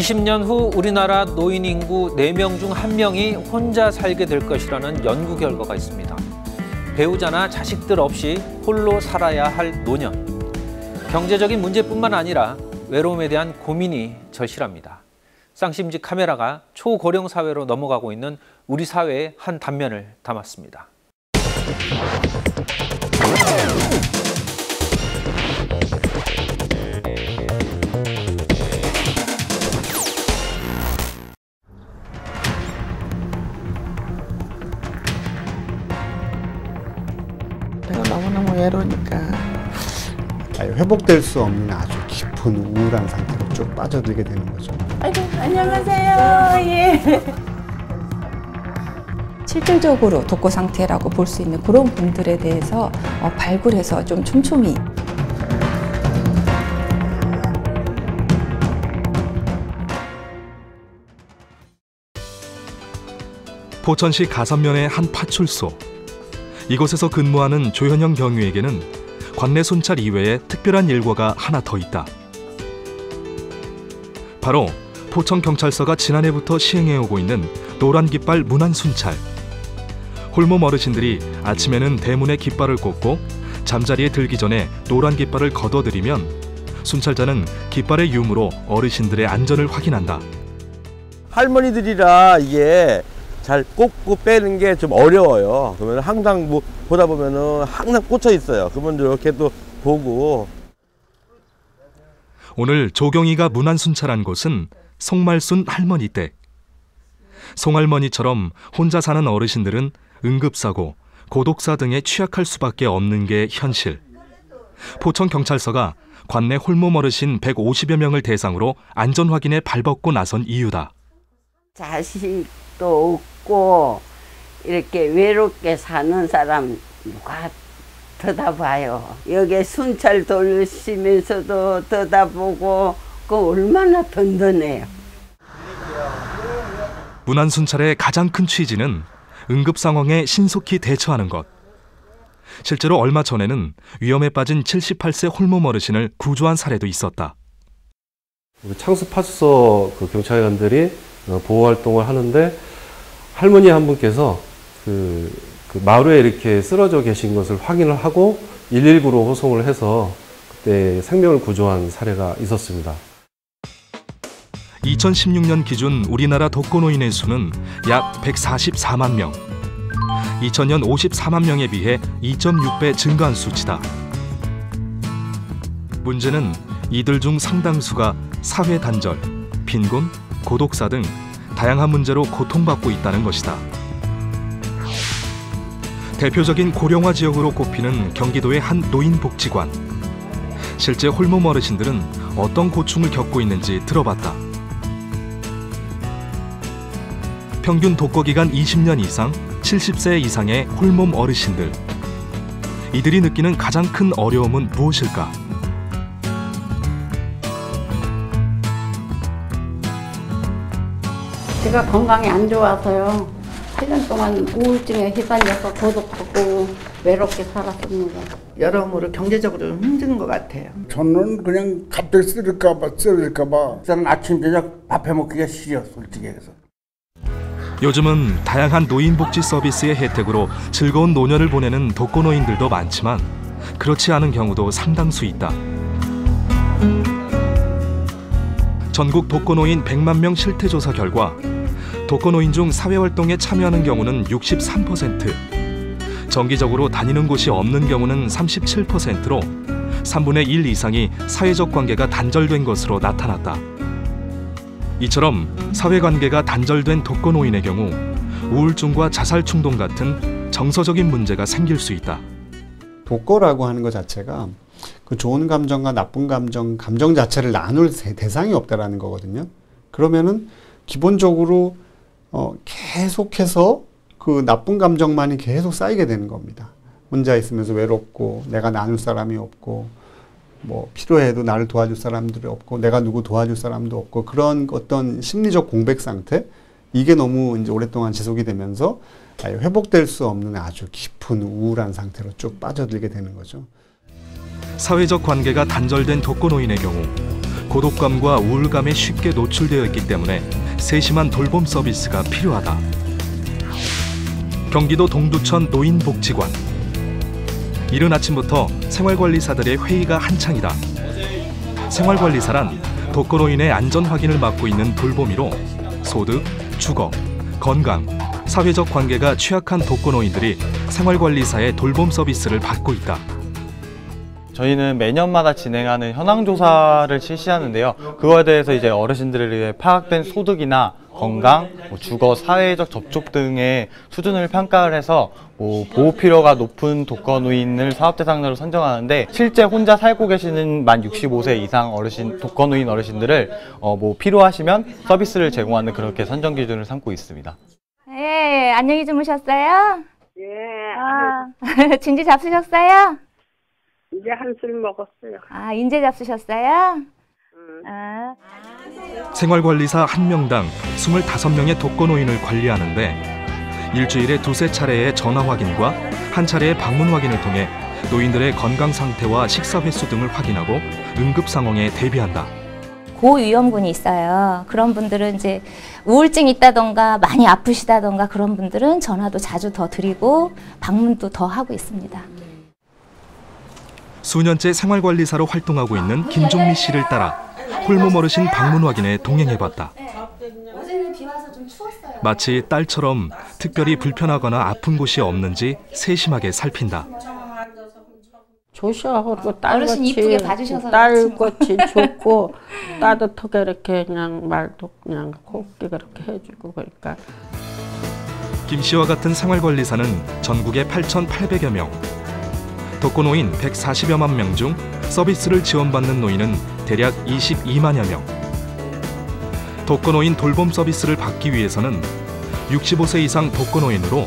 20년 후 우리나라 노인 인구 4명 중 1명이 혼자 살게 될 것이라는 연구 결과가 있습니다. 배우자나 자식들 없이 홀로 살아야 할 노년. 경제적인 문제뿐만 아니라 외로움에 대한 고민이 절실합니다. 쌍심지 카메라가 초고령 사회로 넘어가고 있는 우리 사회의 한 단면을 담았습니다. 내가 너무너무 외로우니까 회복될 수 없는 아주 깊은 우울한 상태로 쭉 빠져들게 되는 거죠. 아이고, 안녕하세요. 예. 실질적으로 독거 상태라고 볼 수 있는 그런 분들에 대해서 발굴해서 좀 촘촘히 포천시 가산면의 한 파출소. 이곳에서 근무하는 조현영 경위에게는 관내 순찰 이외에 특별한 일과가 하나 더 있다. 바로 포천경찰서가 지난해부터 시행해오고 있는 노란 깃발 문안 순찰. 홀몸 어르신들이 아침에는 대문에 깃발을 꽂고 잠자리에 들기 전에 노란 깃발을 걷어들이면 순찰자는 깃발의 유무로 어르신들의 안전을 확인한다. 할머니들이라 이게 잘 꽂고 빼는 게 좀 어려워요. 그러면 항상 뭐 보다 보면은 항상 꽂혀 있어요. 그러면 이렇게 또 보고. 오늘 조경희가 문안 순찰한 곳은 송말순 할머니 댁. 송할머니처럼 혼자 사는 어르신들은 응급사고, 고독사 등에 취약할 수밖에 없는 게 현실. 포천경찰서가 관내 홀몸 어르신 150여 명을 대상으로 안전 확인에 발벗고 나선 이유다. 자식도 없고 이렇게 외롭게 사는 사람 누가 쳐다봐요. 여기 순찰 돌리시면서도 쳐다보고 그 얼마나 든든해요. 문안 순찰의 가장 큰 취지는 응급 상황에 신속히 대처하는 것. 실제로 얼마 전에는 위험에 빠진 78세 홀몸 어르신을 구조한 사례도 있었다. 창수 파출소 경찰관들이 보호 활동을 하는데 할머니 한 분께서 그 마루에 이렇게 쓰러져 계신 것을 확인을 하고 119로 호송을 해서 그때 생명을 구조한 사례가 있었습니다. 2016년 기준 우리나라 독거노인의 수는 약 144만 명. 2000년 54만 명에 비해 2.6배 증가한 수치다. 문제는 이들 중 상당수가 사회 단절, 빈곤, 고독사 등 다양한 문제로 고통받고 있다는 것이다. 대표적인 고령화 지역으로 꼽히는 경기도의 한 노인복지관. 실제 홀몸 어르신들은 어떤 고충을 겪고 있는지 들어봤다. 평균 독거 기간 20년 이상, 70세 이상의 홀몸 어르신들. 이들이 느끼는 가장 큰 어려움은 무엇일까? 제가 건강이 안 좋아서요. 7년 동안 우울증에 휘말려서 고독하고 외롭게 살았습니다. 여러모로 경제적으로 힘든 것 같아요. 저는 그냥 갑자기 쓰러질까봐 저는 아침 저녁 밥 해먹기가 싫어요, 솔직히 해서. 요즘은 다양한 노인복지 서비스의 혜택으로 즐거운 노년을 보내는 독거노인들도 많지만 그렇지 않은 경우도 상당수 있다. 전국 독거노인 100만 명 실태조사 결과 독거노인 중 사회활동에 참여하는 경우는 63%, 정기적으로 다니는 곳이 없는 경우는 37%로 3분의 1 이상이 사회적 관계가 단절된 것으로 나타났다. 이처럼 사회관계가 단절된 독거노인의 경우 우울증과 자살 충동 같은 정서적인 문제가 생길 수 있다. 독거라고 하는 것 자체가 그 좋은 감정과 나쁜 감정 자체를 나눌 대상이 없다라는 거거든요. 그러면은 기본적으로 계속해서 그 나쁜 감정만이 계속 쌓이게 되는 겁니다. 혼자 있으면서 외롭고 내가 나눌 사람이 없고 뭐 필요해도 나를 도와줄 사람들이 없고 내가 누구 도와줄 사람도 없고 그런 어떤 심리적 공백 상태, 이게 너무 이제 오랫동안 지속이 되면서 회복될 수 없는 아주 깊은 우울한 상태로 쭉 빠져들게 되는 거죠. 사회적 관계가 단절된 독거노인의 경우 고독감과 우울감에 쉽게 노출되어 있기 때문에 세심한 돌봄 서비스가 필요하다. 경기도 동두천 노인복지관. 이른 아침부터 생활관리사들의 회의가 한창이다. 생활관리사란 독거노인의 안전 확인을 맡고 있는 돌보미로 소득, 주거, 건강, 사회적 관계가 취약한 독거노인들이 생활관리사의 돌봄 서비스를 받고 있다. 저희는 매년마다 진행하는 현황조사를 실시하는데요. 그거에 대해서 이제 어르신들에 파악된 소득이나 건강, 주거, 사회적 접촉 등의 수준을 평가를 해서 보호 필요가 높은 독거노인을 사업 대상자로 선정하는데, 실제 혼자 살고 계시는 만 65세 이상 독거노인 어르신들을 필요하시면 서비스를 제공하는 그렇게 선정 기준을 삼고 있습니다. 네, 안녕히 주무셨어요? 예. 진지 잡수셨어요? 이제 한술 먹었어요. 아, 인제 잡수셨어요? 생활관리사 1명당 25명의 독거노인을 관리하는데 일주일에 2~3차례의 전화 확인과 1차례의 방문 확인을 통해 노인들의 건강 상태와 식사 횟수 등을 확인하고 응급 상황에 대비한다. 고위험군이 있어요. 그런 분들은 이제 우울증이 있다던가 많이 아프시다던가 그런 분들은 전화도 자주 더 드리고 방문도 더 하고 있습니다. 수년째 생활관리사로 활동하고 있는 김종미 씨를 따라 홀몸 어르신 방문 확인에 동행해봤다. 어제는 비 와서 좀 추웠어요. 마치 딸처럼 특별히 불편하거나 아픈 곳이 없는지 세심하게 살핀다. 조시하고 어르신 이쁘게 봐주셔서 딸같이 좋고 따뜻하게 이렇게 그냥 말도 그냥 곱게 그렇게 해주고 그러니까. 김 씨와 같은 생활관리사는 전국에 8,800여 명. 독거노인 140여만 명 중 서비스를 지원받는 노인은 대략 22만여 명. 독거노인 돌봄 서비스를 받기 위해서는 65세 이상 독거노인으로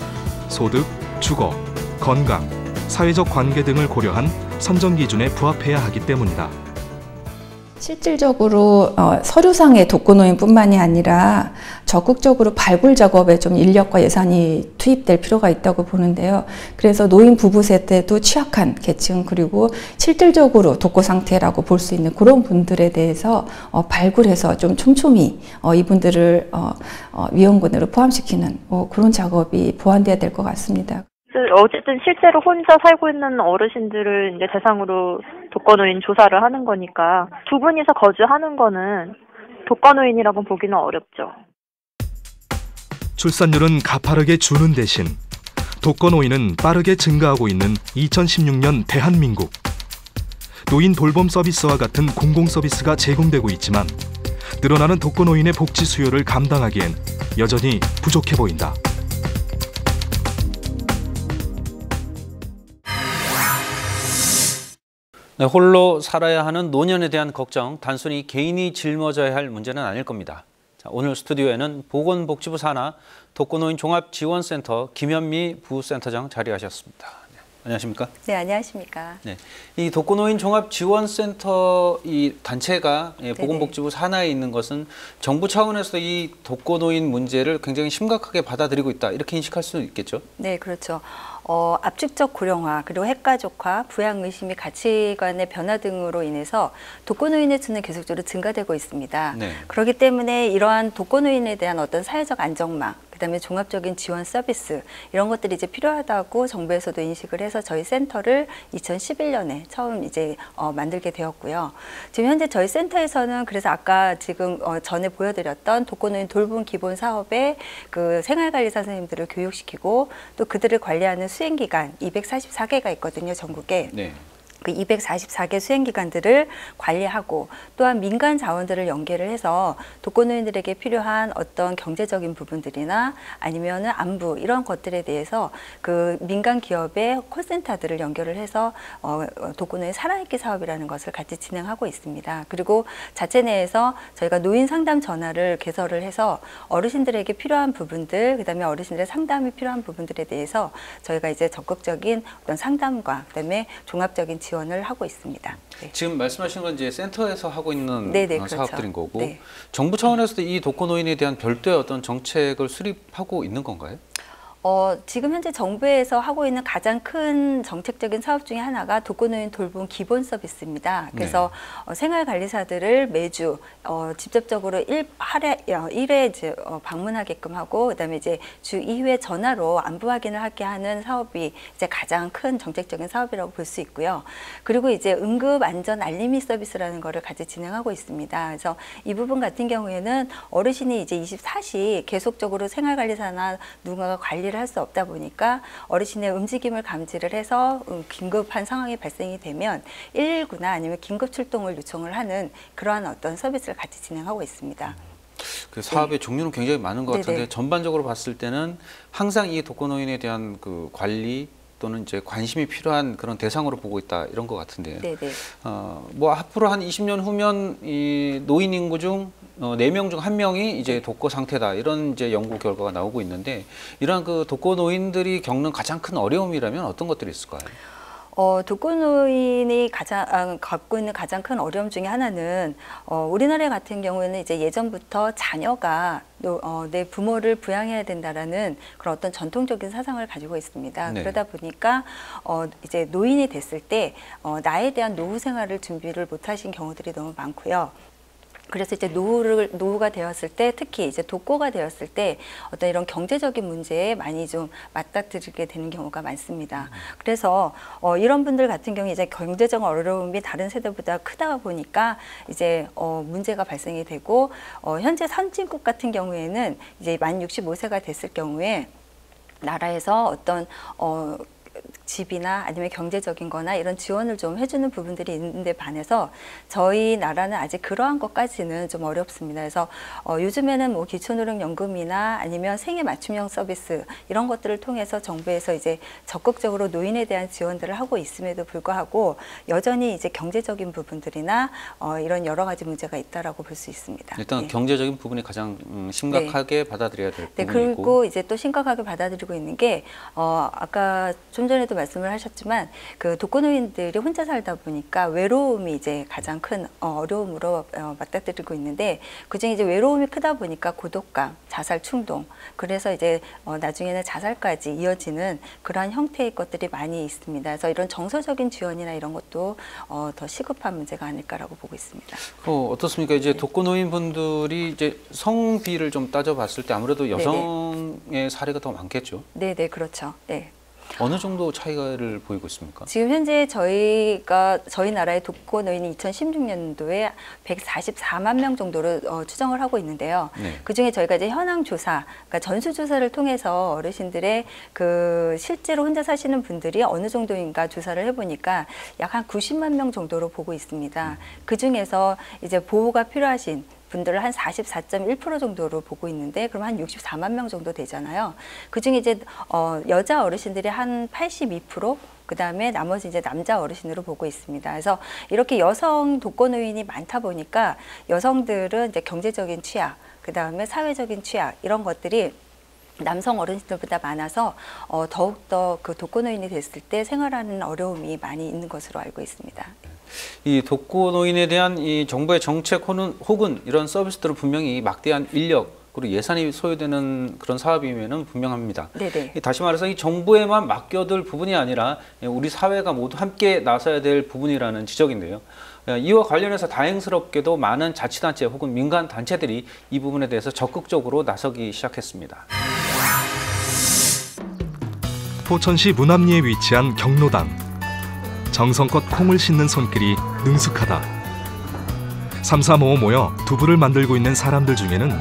소득, 주거, 건강, 사회적 관계 등을 고려한 선정 기준에 부합해야 하기 때문이다. 실질적으로 서류상의 독거노인뿐만이 아니라 적극적으로 발굴 작업에 좀 인력과 예산이 투입될 필요가 있다고 보는데요. 그래서 노인 부부 세대도 취약한 계층 그리고 실질적으로 독거 상태라고 볼 수 있는 그런 분들에 대해서 발굴해서 좀 촘촘히 이분들을 위험군으로 포함시키는 그런 작업이 보완돼야 될 것 같습니다. 어쨌든 실제로 혼자 살고 있는 어르신들을 이제 대상으로 독거노인 조사를 하는 거니까 두 분이서 거주하는 거는 독거노인이라고 보기는 어렵죠. 출산율은 가파르게 주는 대신 독거노인은 빠르게 증가하고 있는 2016년 대한민국. 노인 돌봄 서비스와 같은 공공 서비스가 제공되고 있지만 늘어나는 독거노인의 복지 수요를 감당하기엔 여전히 부족해 보인다. 네, 홀로 살아야 하는 노년에 대한 걱정, 단순히 개인이 짊어져야 할 문제는 아닐 겁니다. 자, 오늘 스튜디오에는 보건복지부 산하 독거노인 종합지원센터 김현미 부센터장 자리하셨습니다. 네, 안녕하십니까? 네, 안녕하십니까? 네, 이 독거노인 종합지원센터 이 단체가 보건복지부 산하에 있는 것은 정부 차원에서 이 독거노인 문제를 굉장히 심각하게 받아들이고 있다, 이렇게 인식할 수 있겠죠? 네, 그렇죠. 압축적 고령화, 그리고 핵가족화, 부양의심의 가치관의 변화 등으로 인해서 독거노인의 수는 계속적으로 증가되고 있습니다. 네. 그렇기 때문에 이러한 독거노인에 대한 어떤 사회적 안정망, 그다음에 종합적인 지원 서비스 이런 것들이 이제 필요하다고 정부에서도 인식을 해서 저희 센터를 2011년에 처음 이제 만들게 되었고요. 지금 현재 저희 센터에서는 그래서 아까 지금 전에 보여드렸던 독거노인 돌봄 기본 사업에 그 생활관리사 선생님들을 교육시키고 또 그들을 관리하는 수행기관 244개가 있거든요, 전국에. 네. 그 244개 수행기관들을 관리하고 또한 민간 자원들을 연계를 해서 독거노인들에게 필요한 어떤 경제적인 부분들이나 아니면은 안부 이런 것들에 대해서 그 민간 기업의 콜센터들을 연결을 해서 독거노인 살아있기 사업이라는 것을 같이 진행하고 있습니다. 그리고 자체 내에서 저희가 노인 상담 전화를 개설을 해서 어르신들에게 필요한 부분들, 그다음에 어르신들의 상담이 필요한 부분들에 대해서 저희가 이제 적극적인 어떤 상담과 그다음에 종합적인 지원을 하고 있습니다. 네. 지금 말씀하신 건 이제 센터에서 하고 있는 그렇죠. 사업들인 거고, 네. 정부 차원에서도 이 독거노인에 대한 별도의 어떤 정책을 수립하고 있는 건가요? 지금 현재 정부에서 하고 있는 가장 큰 정책적인 사업 중에 하나가 독거노인 돌봄 기본 서비스입니다. 그래서 생활관리사들을 매주 직접적으로 1회 이제 방문하게끔 하고, 그다음에 이제 주 2회 전화로 안부 확인을 하게 하는 사업이 이제 가장 큰 정책적인 사업이라고 볼 수 있고요. 그리고 이제 응급 안전 알림이 서비스라는 거를 같이 진행하고 있습니다. 그래서 이 부분 같은 경우에는 어르신이 이제 24시 계속적으로 생활관리사나 누군가가 관리를 할 수 없다 보니까 어르신의 움직임을 감지를 해서 긴급한 상황이 발생이 되면 119나 아니면 긴급 출동을 요청을 하는 그러한 어떤 서비스를 같이 진행하고 있습니다. 그 사업의 종류는 굉장히 많은 것 같은데 네네. 전반적으로 봤을 때는 항상 이 독거노인에 대한 그 관리 또는 이제 관심이 필요한 그런 대상으로 보고 있다 이런 것 같은데요. 네네. 뭐 앞으로 한 20년 후면 이 노인 인구 중 4명 중 1명이 이제 독거 상태다 이런 이제 연구 결과가 나오고 있는데 이러한 그 독거 노인들이 겪는 가장 큰 어려움이라면 어떤 것들이 있을까요? 독거노인이 갖고 있는 가장 큰 어려움 중에 하나는 우리나라 같은 경우에는 이제 예전부터 자녀가 내 부모를 부양해야 된다라는 그런 어떤 전통적인 사상을 가지고 있습니다. 네. 그러다 보니까 이제 노인이 됐을 때 나에 대한 노후 생활을 준비를 못하신 경우들이 너무 많고요. 그래서 이제 노후가 되었을 때, 특히 이제 독거가 되었을 때 어떤 이런 경제적인 문제에 많이 좀 맞닥뜨리게 되는 경우가 많습니다. 그래서 이런 분들 같은 경우에 이제 경제적 어려움이 다른 세대보다 크다 보니까 이제 문제가 발생이 되고, 현재 선진국 같은 경우에는 이제 만 65세가 됐을 경우에 나라에서 어떤 집이나 아니면 경제적인 거나 이런 지원을 좀 해주는 부분들이 있는데 반해서 저희 나라는 아직 그러한 것까지는 좀 어렵습니다. 그래서 요즘에는 뭐 기초노령연금이나 아니면 생애 맞춤형 서비스 이런 것들을 통해서 정부에서 이제 적극적으로 노인에 대한 지원들을 하고 있음에도 불구하고 여전히 이제 경제적인 부분들이나 이런 여러 가지 문제가 있다라고 볼 수 있습니다. 일단 네. 경제적인 부분이 가장 심각하게 받아들여야 될 네, 부분이고. 그리고 이제 또 심각하게 받아들이고 있는 게 아까 좀 전에도 말씀을 하셨지만 그 독거노인들이 혼자 살다 보니까 외로움이 이제 가장 큰 어려움으로 맞닥뜨리고 있는데, 그중에 이제 외로움이 크다 보니까 고독감, 자살 충동, 그래서 이제 나중에는 자살까지 이어지는 그러한 형태의 것들이 많이 있습니다. 그래서 이런 정서적인 지원이나 이런 것도 더 시급한 문제가 아닐까라고 보고 있습니다. 어떻습니까? 이제 독거노인 분들이 이제 성비를 좀 따져봤을 때 아무래도 여성의 네네. 사례가 더 많겠죠? 네, 그렇죠. 네. 어느 정도 차이를 보이고 있습니까? 지금 현재 저희 나라의 독거노인이 2016년도에 144만 명 정도로 추정을 하고 있는데요. 네. 그중에 저희가 이제 현황 조사, 그러니까 전수 조사를 통해서 어르신들의 그 실제로 혼자 사시는 분들이 어느 정도인가 조사를 해보니까 약 한 90만 명 정도로 보고 있습니다. 그 중에서 이제 보호가 필요하신 분들을 한 44.1% 정도로 보고 있는데, 그럼 한 64만 명 정도 되잖아요. 그중에 이제 여자 어르신들이 한 82%, 그다음에 나머지 이제 남자 어르신으로 보고 있습니다. 그래서 이렇게 여성 독거노인이 많다 보니까 여성들은 이제 경제적인 취약, 그다음에 사회적인 취약 이런 것들이 남성 어르신들보다 많아서 더욱더 그 독거노인이 됐을 때 생활하는 어려움이 많이 있는 것으로 알고 있습니다. 이 독거노인에 대한 이 정부의 정책 혹은 이런 서비스들은 분명히 막대한 인력 그리고 예산이 소요되는 그런 사업이면은 분명합니다. 네네. 다시 말해서 이 정부에만 맡겨둘 부분이 아니라 우리 사회가 모두 함께 나서야 될 부분이라는 지적인데요. 이와 관련해서 다행스럽게도 많은 자치단체 혹은 민간 단체들이 이 부분에 대해서 적극적으로 나서기 시작했습니다. 포천시 문암리에 위치한 경로당. 정성껏 콩을 씻는 손길이 능숙하다. 삼삼오오 모여 두부를 만들고 있는 사람들 중에는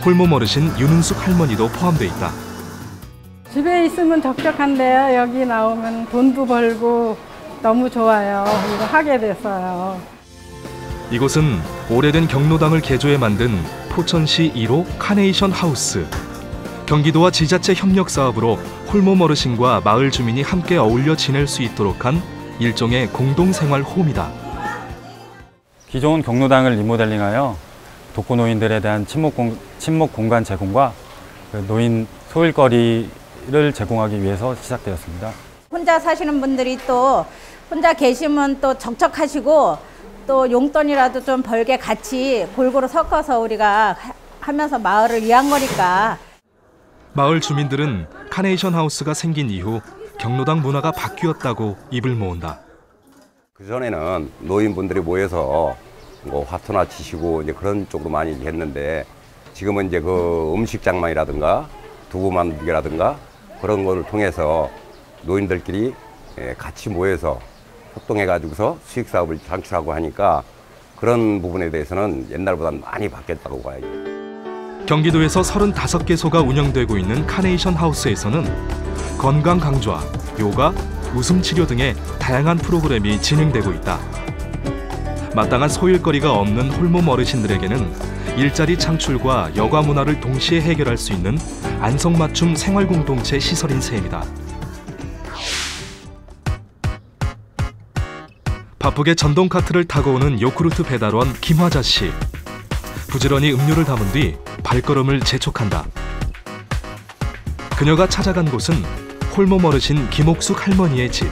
홀몸 어르신 윤은숙 할머니도 포함돼 있다. 집에 있으면 적적한데요. 여기 나오면 돈도 벌고 너무 좋아요. 이거 하게 됐어요. 이곳은 오래된 경로당을 개조해 만든 포천시 1호 카네이션 하우스. 경기도와 지자체 협력 사업으로 홀몸 어르신과 마을 주민이 함께 어울려 지낼 수 있도록 한 일종의 공동생활 홈이다. 기존 경로당을 리모델링하여 독거노인들에 대한 친목 공간 제공과 노인 소일거리를 제공하기 위해서 시작되었습니다. 혼자 사시는 분들이 또 혼자 계시면 또 적적하시고 또 용돈이라도 좀 벌게 같이 골고루 섞어서 우리가 하면서 마을을 위한 거니까. 마을 주민들은 카네이션 하우스가 생긴 이후 경로당 문화가 바뀌었다고 입을 모은다. 그전에는 노인분들이 모여서 뭐 화투나 치시고 이제 그런 쪽으로 많이 했는데 지금은 이제 그 음식장만이라든가 두부 만들기라든가 그런 거를 통해서 노인들끼리 같이 모여서 협동해가지고서 수익 사업을 창출하고 하니까 그런 부분에 대해서는 옛날보다는 많이 바뀌었다고 봐야죠. 경기도에서 35개소가 운영되고 있는 카네이션 하우스에서는 건강 강좌, 요가, 웃음 치료 등의 다양한 프로그램이 진행되고 있다. 마땅한 소일거리가 없는 홀몸 어르신들에게는 일자리 창출과 여가 문화를 동시에 해결할 수 있는 안성맞춤 생활공동체 시설인 셈이다. 바쁘게 전동 카트를 타고 오는 요크루트 배달원 김화자 씨. 부지런히 음료를 담은 뒤 발걸음을 재촉한다. 그녀가 찾아간 곳은 홀몸 어르신 김옥숙 할머니의 집.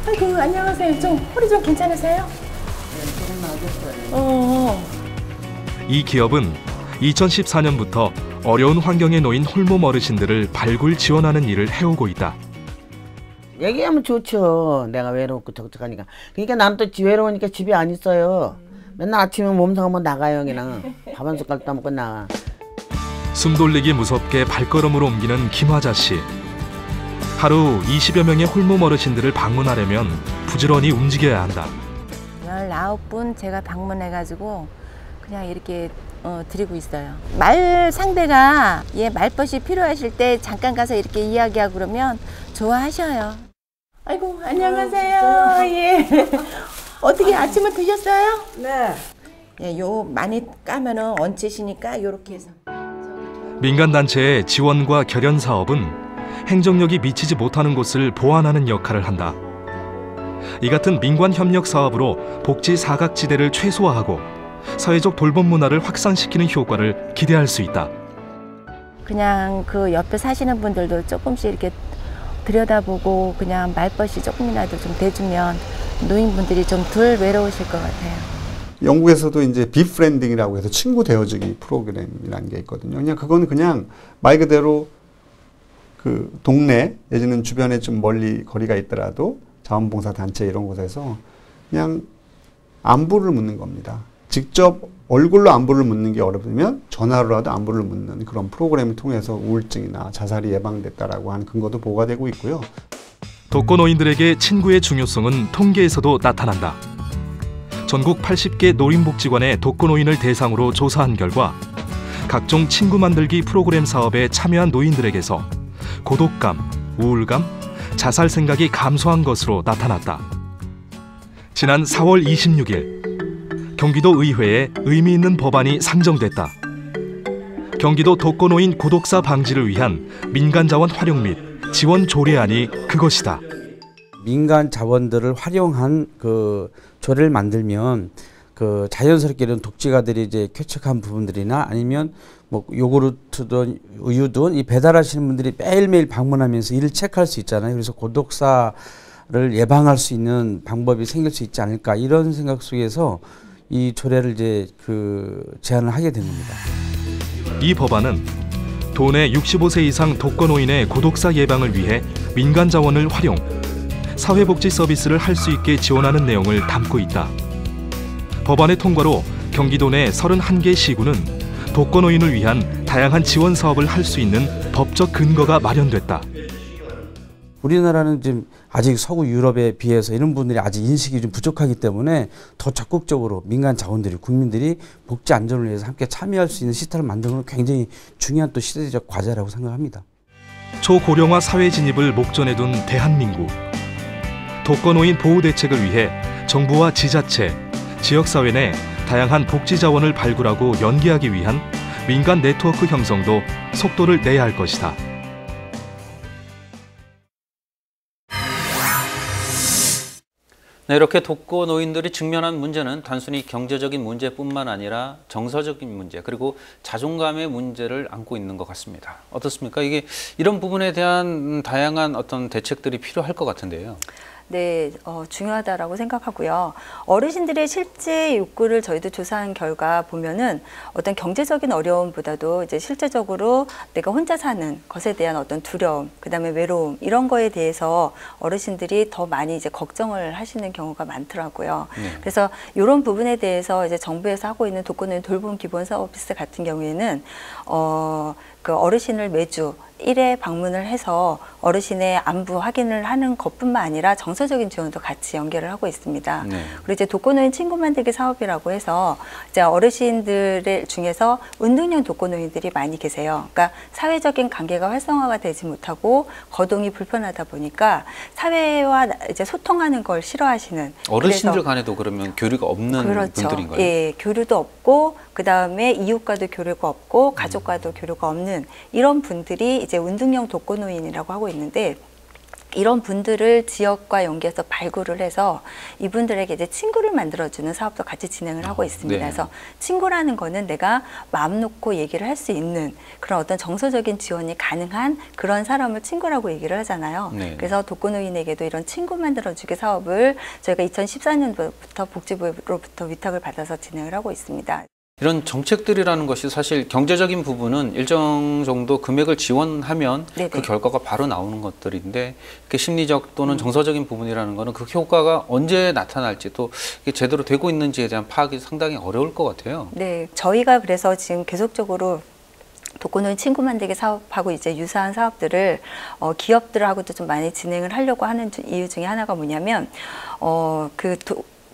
아이고, 안녕하세요. 좀 허리 좀 괜찮으세요? 이 기업은 2014년부터 어려운 환경에 놓인 홀몸 어르신들을 발굴 지원하는 일을 해오고 있다. 얘기하면 좋죠. 내가 외롭고 적적하니까. 그러니까 나는 또 외로우니까 집에 안 있어요. 맨날 아침에 몸 상하면 나가요. 그냥 밥 한 숟갈 따먹고 나가. 숨 돌리기 무섭게 발걸음으로 옮기는 김화자 씨. 하루 20여 명의 홀몸 어르신들을 방문하려면 부지런히 움직여야 한다. 19분 제가 방문해가지고 그냥 이렇게 드리고 있어요. 말 상대가 말벗이 필요하실 때 잠깐 가서 이렇게 이야기하고 그러면 좋아하셔요. 아이고, 안녕하세요. 예. 어떻게 아침을 드셨어요? 네. 예, 요 많이 까면은 얹히시니까 요렇게 해서. 민간단체의 지원과 결연 사업은 행정력이 미치지 못하는 곳을 보완하는 역할을 한다. 이 같은 민관 협력 사업으로 복지 사각지대를 최소화하고 사회적 돌봄 문화를 확산시키는 효과를 기대할 수 있다. 그냥 그 옆에 사시는 분들도 조금씩 이렇게 들여다보고 그냥 말벗이 조금이라도 좀 대주면 노인분들이 좀 덜 외로우실 것 같아요. 영국에서도 이제 비프렌딩이라고 해서 친구 되어주기 프로그램이라는 게 있거든요. 그냥 그건 그냥 말 그대로 그 동네 내지는 주변에 좀 멀리 거리가 있더라도 자원봉사 단체 이런 곳에서 그냥 안부를 묻는 겁니다. 직접 얼굴로 안부를 묻는 게 어려우면 전화로라도 안부를 묻는 그런 프로그램을 통해서 우울증이나 자살이 예방됐다라고 하는 근거도 보고가 되고 있고요. 독거노인들에게 친구의 중요성은 통계에서도 나타난다. 전국 80개 노인복지관의 독거노인을 대상으로 조사한 결과 각종 친구 만들기 프로그램 사업에 참여한 노인들에게서 고독감, 우울감, 자살 생각이 감소한 것으로 나타났다. 지난 4월 26일 경기도 의회에 의미 있는 법안이 상정됐다. 경기도 독거노인 고독사 방지를 위한 민간 자원 활용 및 지원 조례안이 그것이다. 민간 자원들을 활용한 그 조례를 만들면 그 자연스럽게 이런 독지가들이 이제 쾌척한 부분들이나 아니면 뭐 요구르트든 우유든 이 배달하시는 분들이 매일매일 방문하면서 일을 체크할 수 있잖아요. 그래서 고독사를 예방할 수 있는 방법이 생길 수 있지 않을까 이런 생각 속에서 이 조례를 이제 제안을 하게 된 겁니다. 이 법안은 도내 65세 이상 독거노인의 고독사 예방을 위해 민간 자원을 활용, 사회복지 서비스를 할 수 있게 지원하는 내용을 담고 있다. 법안의 통과로 경기도 내 31개 시군은 독거노인을 위한 다양한 지원 사업을 할 수 있는 법적 근거가 마련됐다. 우리나라는 지금 아직 서구 유럽에 비해서 이런 분들이 아직 인식이 좀 부족하기 때문에 더 적극적으로 민간 자원들이 국민들이 복지 안전을 위해서 함께 참여할 수 있는 시스템을 만드는 건 굉장히 중요한 또 시대적 과제라고 생각합니다. 초고령화 사회 진입을 목전에 둔 대한민국. 독거노인 보호 대책을 위해 정부와 지자체, 지역사회 내 다양한 복지 자원을 발굴하고 연계하기 위한 민간 네트워크 형성도 속도를 내야 할 것이다. 네, 이렇게 독거노인들이 직면한 문제는 단순히 경제적인 문제뿐만 아니라 정서적인 문제 그리고 자존감의 문제를 안고 있는 것 같습니다. 어떻습니까? 이게 이런 부분에 대한 다양한 어떤 대책들이 필요할 것 같은데요. 네, 중요하다라고 생각하고요. 어르신들의 실제 욕구를 저희도 조사한 결과 보면은 어떤 경제적인 어려움보다도 이제 실제적으로 내가 혼자 사는 것에 대한 어떤 두려움, 그다음에 외로움 이런 거에 대해서 어르신들이 더 많이 이제 걱정을 하시는 경우가 많더라고요. 그래서 이런 부분에 대해서 이제 정부에서 하고 있는 독거노인 돌봄 기본 서비스 같은 경우에는 그 어르신을 매주 1회 방문을 해서 어르신의 안부 확인을 하는 것뿐만 아니라 정서적인 지원도 같이 연계를 하고 있습니다. 그리고 이제 독거노인 친구 만들기 사업이라고 해서 이제 어르신들 중에서 운동형 독거노인들이 많이 계세요. 그러니까 사회적인 관계가 활성화가 되지 못하고 거동이 불편하다 보니까 사회와 이제 소통하는 걸 싫어하시는 어르신들 간에도 그러면 교류가 없는 분들인가요? 예, 교류도 없고 그 다음에 이웃과도 교류가 없고 가족과도 교류가 없는 이런 분들이 이제 운동형 독거노인이라고 하고 있는데 이런 분들을 지역과 연계해서 발굴을 해서 이분들에게 이제 친구를 만들어주는 사업도 같이 진행을 하고 있습니다. 네. 그래서 친구라는 거는 내가 마음 놓고 얘기를 할 수 있는 그런 어떤 정서적인 지원이 가능한 그런 사람을 친구라고 얘기를 하잖아요. 네. 그래서 독거노인에게도 이런 친구 만들어주기 사업을 저희가 2014년도부터 복지부로부터 위탁을 받아서 진행을 하고 있습니다. 이런 정책들이라는 것이 사실 경제적인 부분은 일정 정도 금액을 지원하면 네네. 그 결과가 바로 나오는 것들인데 이렇게 심리적 또는 정서적인 부분이라는 거는 그 효과가 언제 나타날지 또 이게 제대로 되고 있는지에 대한 파악이 상당히 어려울 것 같아요. 네, 저희가 그래서 지금 계속적으로 독거노인 친구 만들기 사업하고 이제 유사한 사업들을 기업들하고도 좀 많이 진행을 하려고 하는 이유 중에 하나가 뭐냐면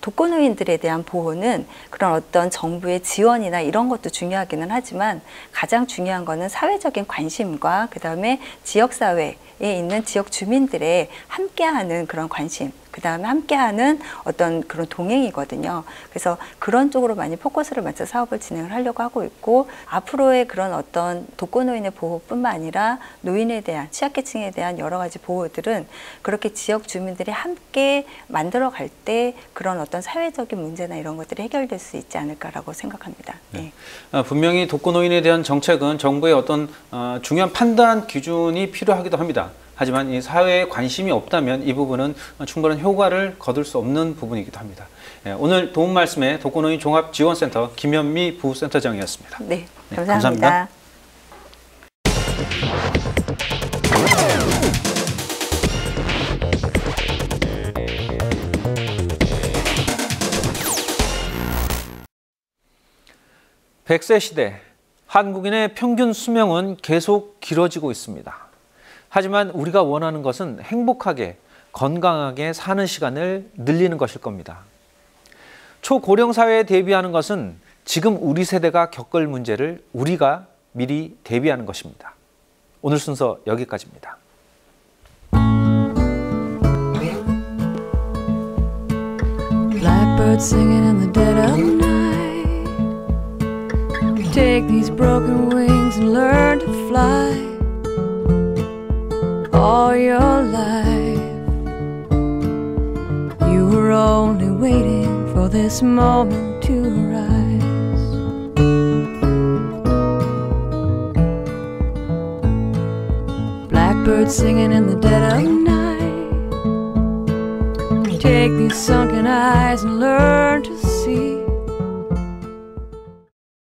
독거노인들에 대한 보호는 그런 어떤 정부의 지원이나 이런 것도 중요하기는 하지만 가장 중요한 거는 사회적인 관심과 그다음에 지역사회에 있는 지역 주민들의 함께하는 그런 관심, 그다음에 함께하는 어떤 그런 동행이거든요. 그래서 그런 쪽으로 많이 포커스를 맞춰 사업을 진행을 하려고 하고 있고 앞으로의 그런 어떤 독거노인의 보호뿐만 아니라 노인에 대한 취약계층에 대한 여러 가지 보호들은 그렇게 지역 주민들이 함께 만들어갈 때 그런 어떤 사회적인 문제나 이런 것들이 해결될 수 있지 않을까라고 생각합니다. 네. 분명히 독거노인에 대한 정책은 정부의 어떤 중요한 판단 기준이 필요하기도 합니다. 하지만 이 사회에 관심이 없다면 이 부분은 충분한 효과를 거둘 수 없는 부분이기도 합니다. 오늘 도움 말씀에 독거노인 종합지원센터 김현미 부센터장이었습니다. 네, 감사합니다. 백세 시대, 한국인의 평균 수명은 계속 길어지고 있습니다. 하지만 우리가 원하는 것은 행복하게, 건강하게 사는 시간을 늘리는 것일 겁니다. 초고령 사회에 대비하는 것은 지금 우리 세대가 겪을 문제를 우리가 미리 대비하는 것입니다. 오늘 순서 여기까지입니다. Blackbird singing in the dead of night. Take these broken wings and learn to fly. All your life you were only waiting for this moment to arise. Blackbird singing in the dead of night. Take these sunken eyes and learn to see.